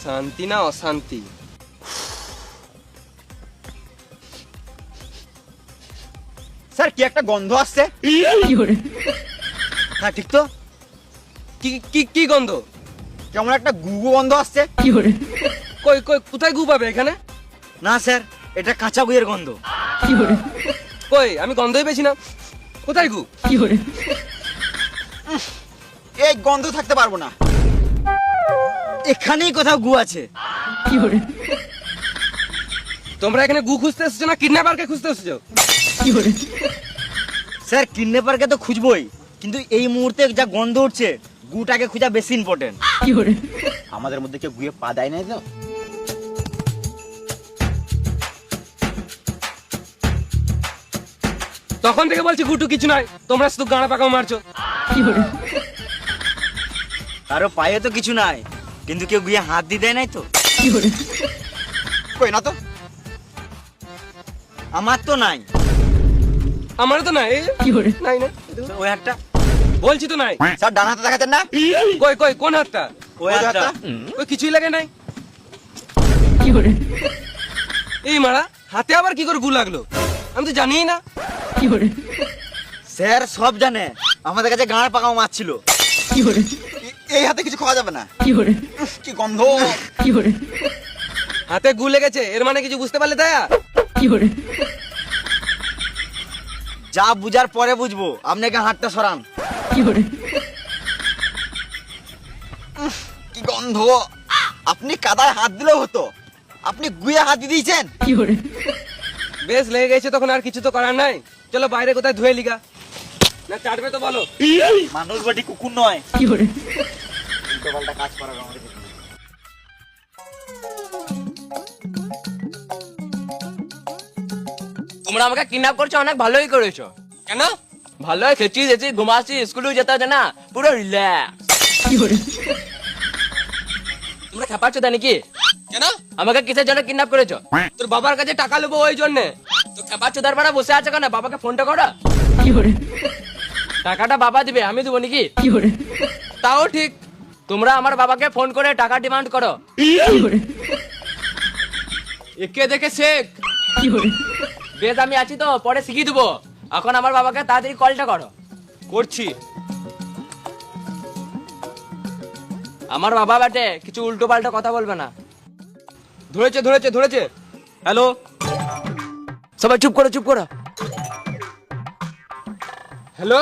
শান্তি না অশান্তি। স্যার কি একটা গন্ধ আসছে। হ্যাঁ ঠিক তো, কি কি কি গন্ধ? কেমন একটা গু গন্ধ আসছে। কই কই কোথায় গু পাবে এখানে? না স্যার, এটা কাঁচা গুয়ের গন্ধ। কই আমি গন্ধই পেয়েছি না, কোথায় গু? এই গন্ধ থাকতে পারবো না, এখানেই কোথাও গু আছে। তোমরা এখানে গু খুঁজতে এসেছো না কিডন্যাপারকে খুঁজতে এসেছো? স্যার কিডন্যাপারকে তো খুঁজবই, কিন্তু এই মুহূর্তে যা গন্ধ উঠছে গুটাকে খোঁজা বেশি ইম্পর্টেন্ট। আমাদের মধ্যে কেউ গুয়ে পা দেয় নাই তো? তখন থেকে বলছি গুটু কিছু নাই, তোমরা শুধু গাঁড়া পাকাও মারছো। কারো পায়ে তো কিছু নাই, কিন্তু কেউ গুয়ে হাত দিয়ে দেয় নাই তো? কই না তো, আমার তো নাই। আমারও তো নাই। নাই না ওই হাতটা বলছি তো নাই। স্যার ডান হাতে দেখাচ্ছেন না? কই কই কোন হাতটা? ওই হাতটা। কই কিছুই লাগে নাই। এই মারা হাতে আবার কি করে গু লাগলো? আমি তো জানিই না। স্যার সব জানে, আমাদের কাছে গাঁড় পাকাও মাছ ছিল। এই হাতে কিছু খাওয়া যাবে না। কি গন্ধ। হাতে গু লেগেছে এর মানে কিছু বুঝতে পারলে দয়া? যা বুঝার পরে বুঝবো, আপনাকে হাতটা সরান। কি গন্ধ। আপনি কাদায় হাত দিলেও হতো, আপনি গুয়ে হাত দিয়ে দিয়েছেন। বেশ লেগে গেছে তখন আর কিছু তো করার নাই। চলো বাইরে কোথায় ধুয়ে লিগা না চাটবে তো বলো। মানুষ বাটি কুকুর নয়। উল্টো পাল্টা কাজ করার আমাদের কিছু নেই। তোমরা আমাকে কিডন্যাপ করছো, অনেক ভালোই করেছো। কেন? ভালো খেয়েছি যেছি ঘুমাচ্ছি, স্কুলেও যেতে হচ্ছে না, পুরো রিল্যাক্স। তোমরা খেপাচ্ছ তাই নাকি? কেন আমাকে কিসের জন্য কিডন্যাপ করেছো? তোর বাবার কাছে টাকা নেবো ওই জন্যে। তো খেপাচ্ছ তারপরে বসে আছে কেন? বাবাকে ফোনটা করো। টাকাটা বাবা দিবে, আমি দেবো নাকি? তাও ঠিক, তোমরা আমার বাবাকে ফোন করে টাকা ডিমান্ড করো। একে দেখে শেখ। বেশ আমি আছি তো, পরে শিখিয়ে দেবো। এখন আমার বাবাকে তাড়াতাড়ি কলটা করো। করছি। আমার বাবা বাটে, কিছু উল্টো পাল্টা কথা বলবে না। ধরেছে ধরেছে ধরেছে। হ্যালো, সবাই চুপ করো চুপ করো। হ্যালো